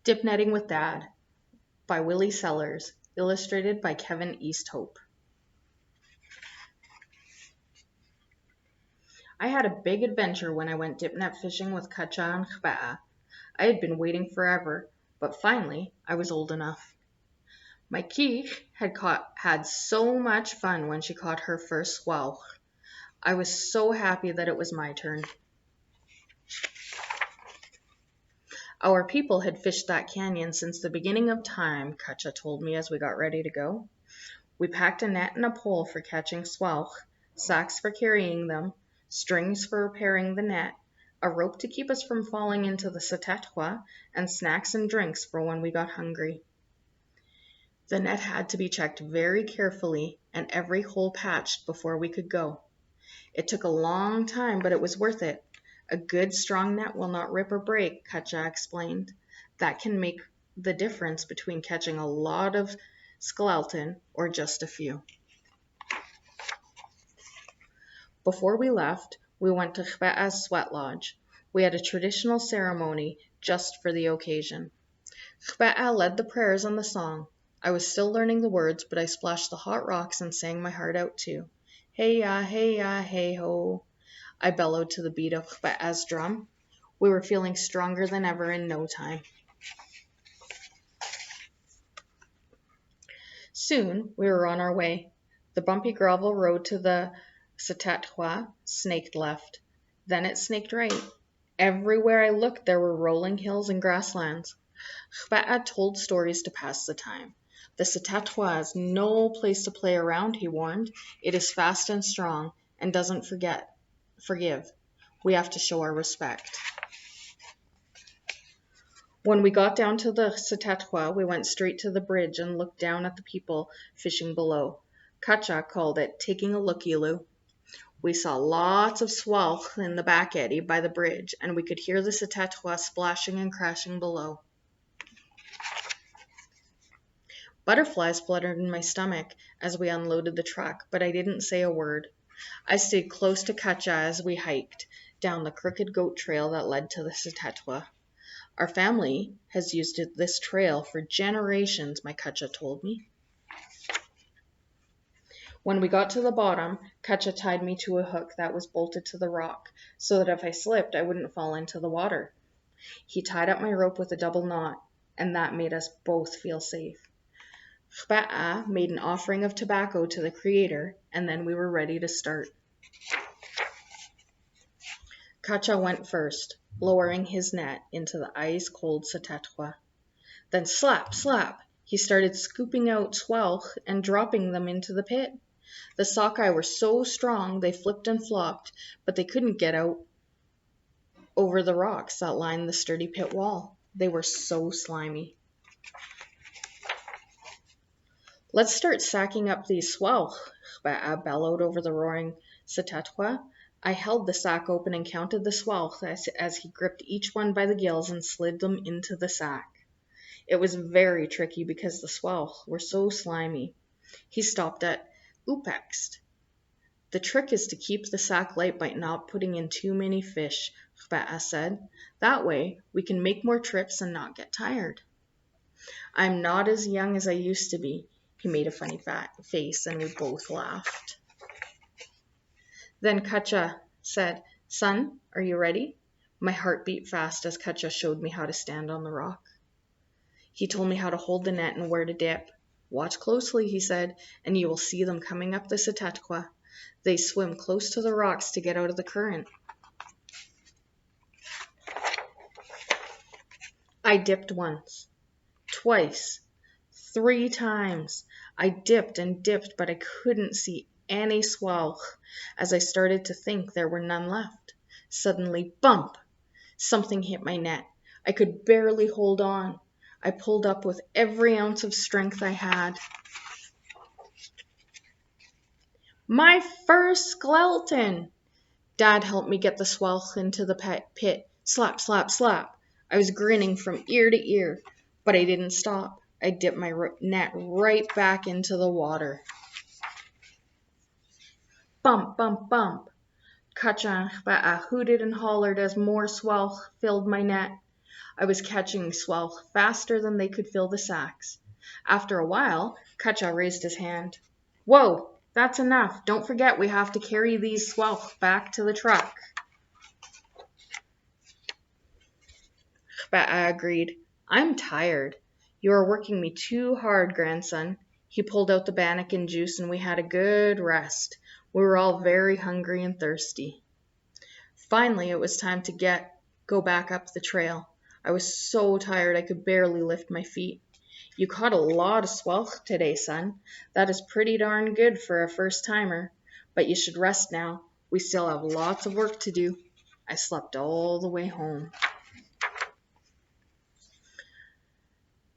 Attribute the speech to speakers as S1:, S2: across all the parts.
S1: Dipnetting with Dad by Willie Sellers, illustrated by Kevin Easthope. I had a big adventure when I went dipnet fishing with Katja and Chbaa. I had been waiting forever, but finally I was old enough. My Keech had so much fun when she caught her first swalch. I was so happy that it was my turn. Our people had fished that canyon since the beginning of time, Katja told me as we got ready to go. We packed a net and a pole for catching swalch, sacks for carrying them, strings for repairing the net, a rope to keep us from falling into the Saskatchewan, and snacks and drinks for when we got hungry. The net had to be checked very carefully and every hole patched before we could go. It took a long time, but it was worth it. A good strong net will not rip or break, Katja explained. That can make the difference between catching a lot of skeleton or just a few. Before we left, we went to Chbea's sweat lodge. We had a traditional ceremony just for the occasion. Chbea led the prayers and the song. I was still learning the words, but I splashed the hot rocks and sang my heart out too. Hey ya, hey ho. I bellowed to the beat of Chbea's drum. We were feeling stronger than ever in no time. Soon we were on our way. The bumpy gravel road to the Saskatchewan snaked left. Then it snaked right. Everywhere I looked there were rolling hills and grasslands. Chbea told stories to pass the time. The Saskatchewan is no place to play around, he warned. It is fast and strong and doesn't forgive. We have to show our respect. When we got down to the Saskatchewan, we went straight to the bridge and looked down at the people fishing below. Katja called it taking a looky-loo. We saw lots of swalch in the back eddy by the bridge, and we could hear the Saskatchewan splashing and crashing below. Butterflies fluttered in my stomach as we unloaded the truck, but I didn't say a word. I stayed close to Katja as we hiked down the crooked goat trail that led to the Saskatchewan. Our family has used this trail for generations, my Katja told me. When we got to the bottom, Katja tied me to a hook that was bolted to the rock, so that if I slipped, I wouldn't fall into the water. He tied up my rope with a double knot, and that made us both feel safe. Chbea made an offering of tobacco to the Creator, and then we were ready to start. Katja went first, lowering his net into the ice-cold Saskatchewan. Then slap, slap, he started scooping out swalch and dropping them into the pit. The sockeye were so strong they flipped and flopped, but they couldn't get out over the rocks that lined the sturdy pit wall. They were so slimy. Let's start sacking up these swalch, Chbea bellowed over the roaring Saskatchewan. I held the sack open and counted the swalch as he gripped each one by the gills and slid them into the sack. It was very tricky because the swalch were so slimy. He stopped at Upext. The trick is to keep the sack light by not putting in too many fish, Chbea said. That way we can make more trips and not get tired. I'm not as young as I used to be. He made a funny face and we both laughed. Then Katja said, Son, are you ready? My heart beat fast as Katja showed me how to stand on the rock. He told me how to hold the net and where to dip. Watch closely, he said, and you will see them coming up the Saskatchewan. They swim close to the rocks to get out of the current. I dipped once, twice, 3 times. I dipped and dipped, but I couldn't see any swalch. As I started to think, there were none left. Suddenly, bump! Something hit my net. I could barely hold on. I pulled up with every ounce of strength I had. My first skeleton! Dad helped me get the swalch into the pit. Slap, slap, slap. I was grinning from ear to ear, but I didn't stop. I dipped my net right back into the water. Bump, bump, bump. Katja and Chbea hooted and hollered as more swalch filled my net. I was catching swelch faster than they could fill the sacks. After a while, Kacha raised his hand. Whoa, that's enough. Don't forget we have to carry these swelch back to the truck. Chbaa agreed. I'm tired. You are working me too hard, grandson. He pulled out the bannock juice and we had a good rest. We were all very hungry and thirsty. Finally, it was time to go back up the trail. I was so tired I could barely lift my feet. You caught a lot of swelch today, son. That is pretty darn good for a first-timer. But you should rest now. We still have lots of work to do. I slept all the way home.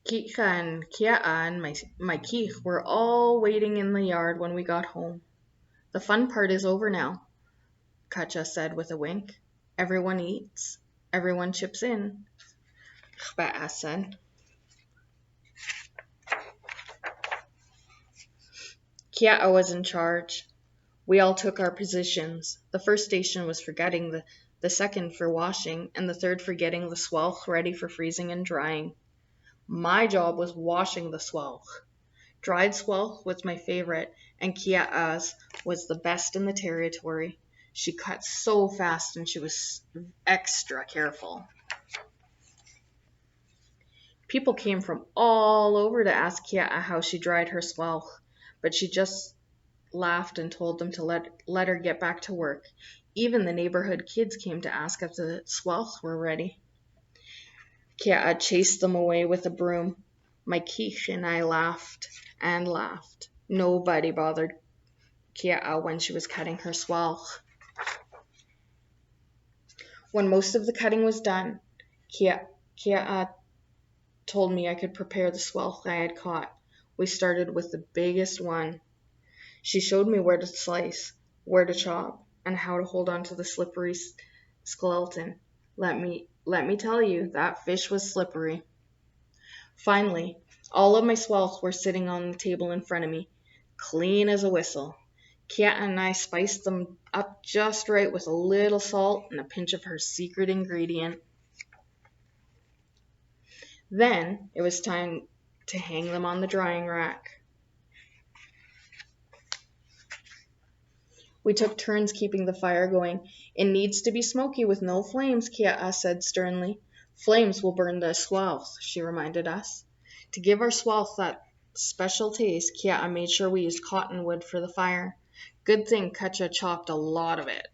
S1: Kicha and Kiaa and my Keith were all waiting in the yard when we got home. The fun part is over now, Kacha said with a wink. Everyone eats. Everyone chips in, Chbaa said. Kiaa was in charge. We all took our positions. The first station was for gutting, the second for washing, and the third for getting the swelch ready for freezing and drying. My job was washing the swelch. Dried swelch was my favorite, and Kiaa's was the best in the territory. She cut so fast and she was extra careful. People came from all over to ask Kiaa how she dried her swelch, but she just laughed and told them to let her get back to work. Even the neighborhood kids came to ask if the swelch were ready. Kiaa chased them away with a broom. My Keith and I laughed and laughed. Nobody bothered Kiaa when she was cutting her swelch. When most of the cutting was done, Kiaa told me I could prepare the swelch I had caught. We started with the biggest one. She showed me where to slice, where to chop, and how to hold on to the slippery skeleton. Let me tell you, that fish was slippery. Finally, all of my swelch were sitting on the table in front of me, clean as a whistle. Kiaa and I spiced them up just right with a little salt and a pinch of her secret ingredient. Then it was time to hang them on the drying rack. We took turns keeping the fire going. It needs to be smoky with no flames, Kiaa said sternly. Flames will burn the swelch, she reminded us. To give our swelch that special taste, Kiaa made sure we used cottonwood for the fire. Good thing Kacha chopped a lot of it.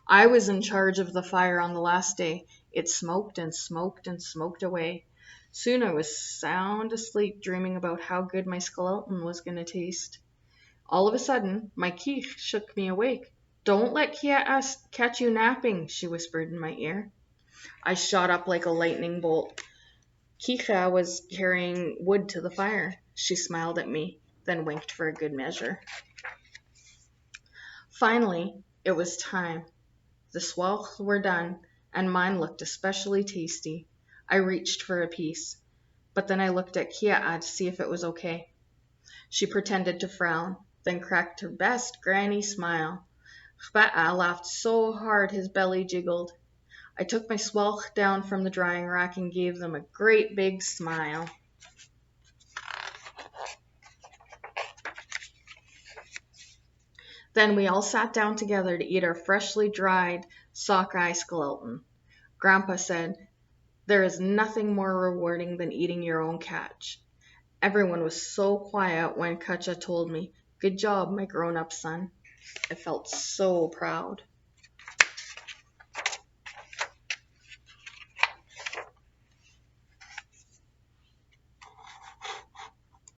S1: I was in charge of the fire on the last day. It smoked and smoked and smoked away. Soon I was sound asleep, dreaming about how good my skeleton was going to taste. All of a sudden, my Keith shook me awake. Don't let Kiaa catch you napping, she whispered in my ear. I shot up like a lightning bolt. Kicha was carrying wood to the fire. She smiled at me, then winked for a good measure. Finally, it was time. The swelch were done, and mine looked especially tasty. I reached for a piece, but then I looked at Kiaa to see if it was okay. She pretended to frown, then cracked her best granny smile. Chbaa laughed so hard his belly jiggled. I took my swelch down from the drying rack and gave them a great big smile. Then we all sat down together to eat our freshly dried sockeye skeleton. Grandpa said, "There is nothing more rewarding than eating your own catch." Everyone was so quiet when Kacha told me, "Good job, my grown-up son." I felt so proud.